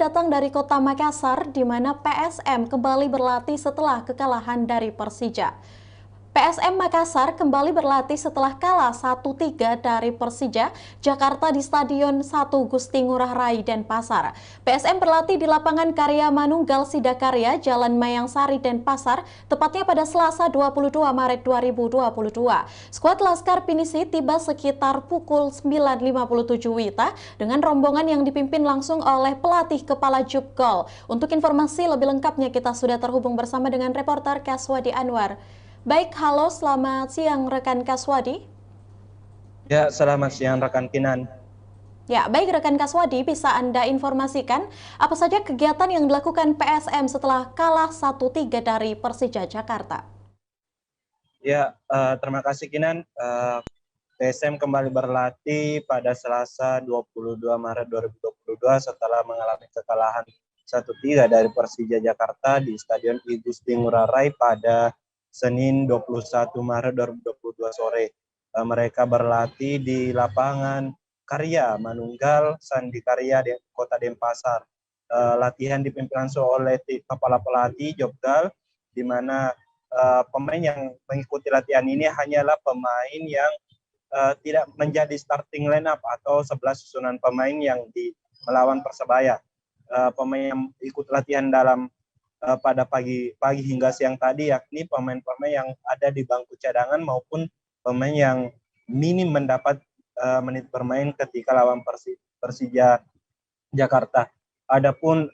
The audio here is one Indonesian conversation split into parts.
Datang dari kota Makassar, di mana PSM kembali berlatih setelah kekalahan dari Persija. PSM Makassar kembali berlatih setelah kalah 1-3 dari Persija Jakarta di Stadion 1 Gusti Ngurah Rai Denpasar. PSM berlatih di lapangan Karya Manunggal Sidakarya, Jalan Mayangsari Denpasar, tepatnya pada Selasa 22 Maret 2022. Skuad Laskar Pinisi tiba sekitar pukul 9.57 WITA dengan rombongan yang dipimpin langsung oleh pelatih kepala Jubgol. Untuk informasi lebih lengkapnya kita sudah terhubung bersama dengan reporter Kaswadi Anwar. Baik, halo, selamat siang rekan Kaswadi. Ya, selamat siang rekan Kinan. Ya, baik rekan Kaswadi, bisa Anda informasikan apa saja kegiatan yang dilakukan PSM setelah kalah 1-3 dari Persija Jakarta? Ya, terima kasih Kinan. PSM kembali berlatih pada Selasa 22 Maret 2022 setelah mengalami kekalahan 1-3 dari Persija Jakarta di Stadion I Gusti Ngurah Rai pada Senin 21 Maret 2022 sore. Mereka berlatih di lapangan Karya Manunggal Sandikarya di Kota Denpasar. Latihan dipimpin langsung oleh kepala pelatih Jobgal, di mana pemain yang mengikuti latihan ini hanyalah pemain yang tidak menjadi starting line up atau 11 susunan pemain yang melawan Persebaya. Pemain yang ikut latihan dalam pada pagi hingga siang tadi, yakni pemain-pemain yang ada di bangku cadangan maupun pemain yang minim mendapat menit bermain ketika lawan Persija Jakarta. Adapun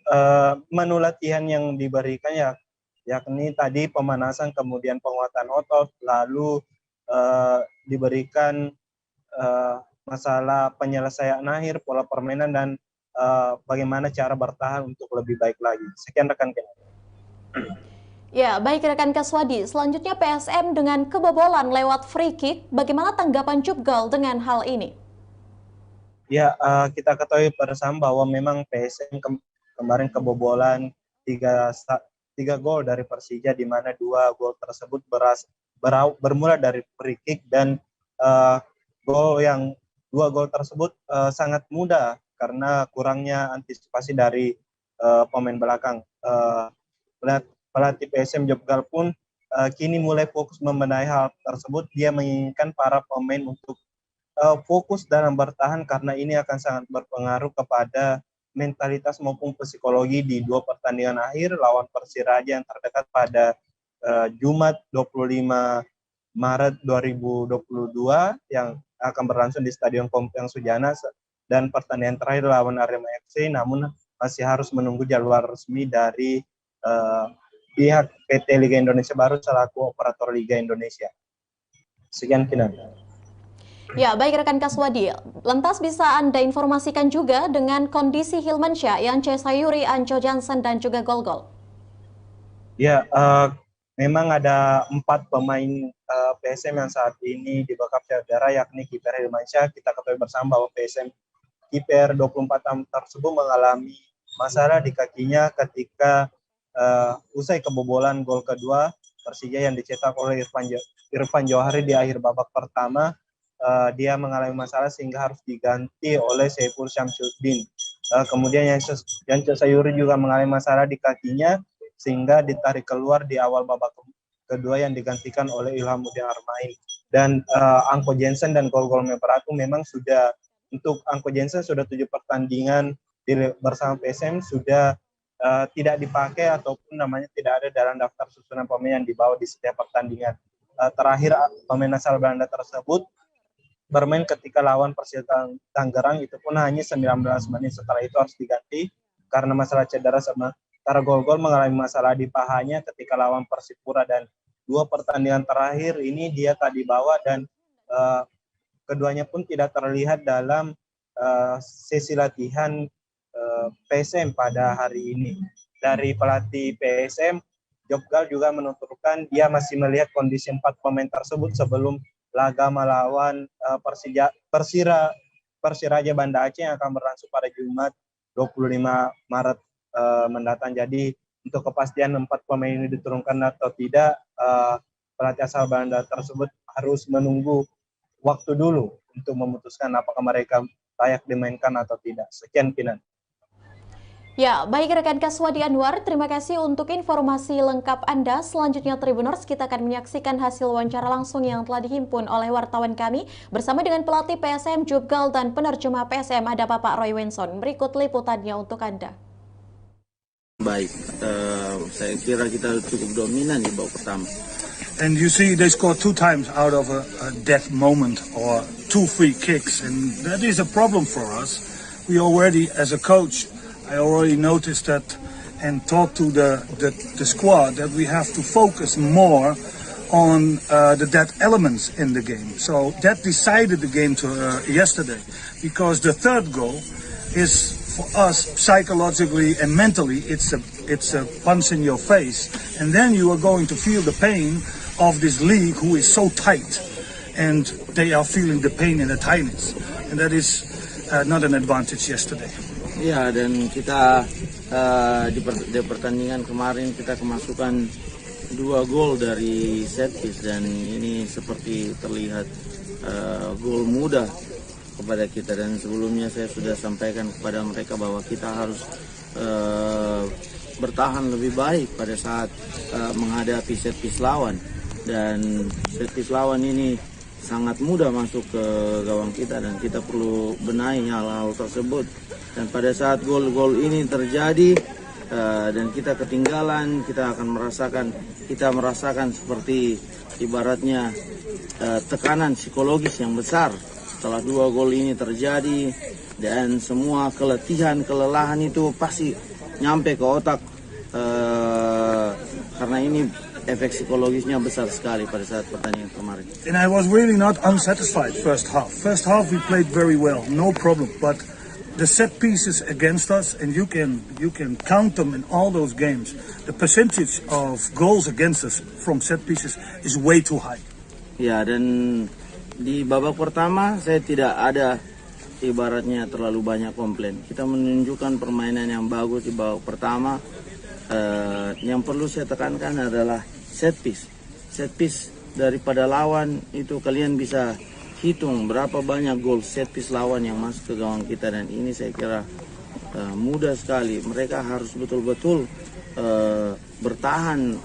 menu latihan yang diberikan yakni tadi pemanasan, kemudian penguatan otot, lalu diberikan masalah penyelesaian akhir, pola permainan, dan bagaimana cara bertahan untuk lebih baik lagi. Sekian rekan Ken. Ya, baik rekan Kaswadi, selanjutnya PSM dengan kebobolan lewat free kick, bagaimana tanggapan Jubgol dengan hal ini? Ya, kita ketahui bersama bahwa memang PSM kemarin kebobolan tiga gol dari Persija, di mana dua gol tersebut bermula dari free kick, dan dua gol tersebut sangat mudah karena kurangnya antisipasi dari pemain belakang. Pelatih PSM Jobgal pun kini mulai fokus membenahi hal tersebut. Dia menginginkan para pemain untuk fokus dalam bertahan karena ini akan sangat berpengaruh kepada mentalitas maupun psikologi di dua pertandingan akhir lawan Persiraja yang terdekat pada Jumat 25 Maret 2022 yang akan berlangsung di Stadion Kompang Sujana, dan pertandingan terakhir lawan Arema FC, namun masih harus menunggu jadwal resmi dari pihak PT Liga Indonesia Baru selaku operator Liga Indonesia. Sekian Kinan. Ya, baik rekan Kaswadi, lantas bisa Anda informasikan juga dengan kondisi Hilmansyah, Yance Sayuri, Anco Jansen, dan juga Golgol. Ya, memang ada 4 pemain PSM yang saat ini di backup cedera, yakni kiper Hilmansyah. Kita ketahui bersama bahwa PSM kiper 24 tahun tersebut mengalami masalah di kakinya ketika usai kebobolan gol kedua Persija yang dicetak oleh Irfan Johari di akhir babak pertama. Dia mengalami masalah sehingga harus diganti oleh Saiful Syamsuddin. Kemudian Yance Sayuri juga mengalami masalah di kakinya sehingga ditarik keluar di awal babak kedua yang digantikan oleh Ilhamuddin Armain. Dan Anko Jensen dan gol-gol Mebratu memang untuk Anko Jensen sudah 7 pertandingan bersama PSM sudah tidak dipakai ataupun namanya tidak ada dalam daftar susunan pemain yang dibawa di setiap pertandingan. Terakhir pemain asal Belanda tersebut bermain ketika lawan Persita Tangerang, itu pun hanya 19 menit. Setelah itu harus diganti karena masalah cedera. Sementara Golgol mengalami masalah di pahanya ketika lawan Persipura, dan 2 pertandingan terakhir ini dia tak dibawa, dan keduanya pun tidak terlihat dalam sesi latihan PSM pada hari ini. Dari pelatih PSM, Jobgal juga menuturkan dia masih melihat kondisi 4 pemain tersebut sebelum laga melawan Persiraja Banda Aceh yang akan berlangsung pada Jumat 25 Maret mendatang. Jadi untuk kepastian 4 pemain ini diturunkan atau tidak, pelatih asal Belanda tersebut harus menunggu waktu dulu untuk memutuskan apakah mereka layak dimainkan atau tidak. Sekian Kinan. Ya, baik rekan Kaswadi Anwar, terima kasih untuk informasi lengkap Anda. Selanjutnya Tribuners, kita akan menyaksikan hasil wawancara langsung yang telah dihimpun oleh wartawan kami bersama dengan pelatih PSM Jubgal dan penerjemah PSM ada Bapak Roy Wenson. Berikut liputannya untuk Anda. Baik, saya kira kita cukup dominan di babak pertama. And you see they scored 2 times out of a death moment or 2 free kicks, and that is a problem for us. We already, as a coach, I already noticed that and talked to the squad that we have to focus more on the dead elements in the game. So that decided the game to yesterday, because the third goal is for us psychologically and mentally it's a punch in your face, and then you are going to feel the pain of this league who is so tight, and they are feeling the pain in the tightness, and that is not an advantage yesterday. Ya, dan kita di pertandingan kemarin kita kemasukan 2 gol dari set piece, dan ini seperti terlihat gol mudah kepada kita. Dan sebelumnya saya sudah sampaikan kepada mereka bahwa kita harus bertahan lebih baik pada saat menghadapi set piece lawan, dan set piece lawan ini sangat mudah masuk ke gawang kita, dan kita perlu benahi hal-hal tersebut. Dan pada saat gol-gol ini terjadi dan kita ketinggalan, kita merasakan seperti ibaratnya tekanan psikologis yang besar setelah 2 gol ini terjadi, dan semua kelelahan itu pasti nyampe ke otak karena ini efek psikologisnya besar sekali pada saat pertandingan kemarin. And I was really not unsatisfied first half. First half we played very well, no problem. But the set pieces against us, and you can count them in all those games. The percentage of goals against us from set pieces is way too high. Ya, dan di babak pertama saya tidak ada ibaratnya terlalu banyak komplain. Kita menunjukkan permainan yang bagus di babak pertama. Yang perlu saya tekankan adalah set piece. Set piece daripada lawan itu kalian bisa hitung berapa banyak gol set piece lawan yang masuk ke gawang kita, dan ini saya kira mudah sekali. Mereka harus betul-betul bertahan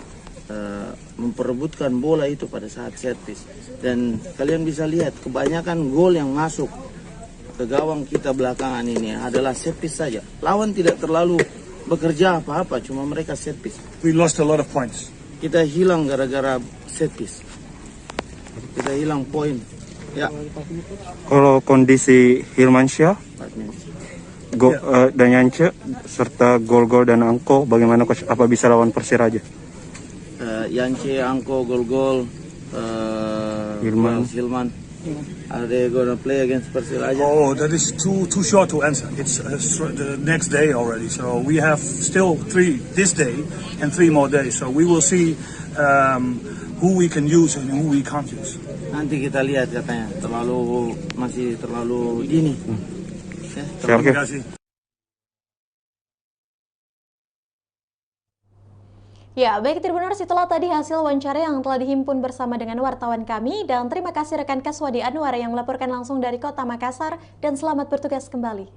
memperebutkan bola itu pada saat set piece. Dan kalian bisa lihat kebanyakan gol yang masuk ke gawang kita belakangan ini adalah set piece saja. Lawan tidak terlalu bekerja apa-apa, cuma mereka set piece. We lost a lot of points. Kita hilang gara-gara set piece. Kita hilang poin. Ya. Kalau kondisi Hilmansyah, dan Yance serta gol-gol dan Angko, bagaimana coach? Apa bisa lawan Persiraja? Yance, Angko, gol-gol, Hilman. Are they gonna play against Persiraja? Oh, that is too short to answer. It's the next day already, so we have still 3 this day and 3 more days. So we will see who we can use and who we can't use. Nanti kita lihat, katanya masih terlalu dini. Ya, Terima kasih. Ya, baik Tribuners, itulah tadi hasil wawancara yang telah dihimpun bersama dengan wartawan kami, dan terima kasih rekan Kaswadi Anwar yang melaporkan langsung dari Kota Makassar, dan selamat bertugas kembali.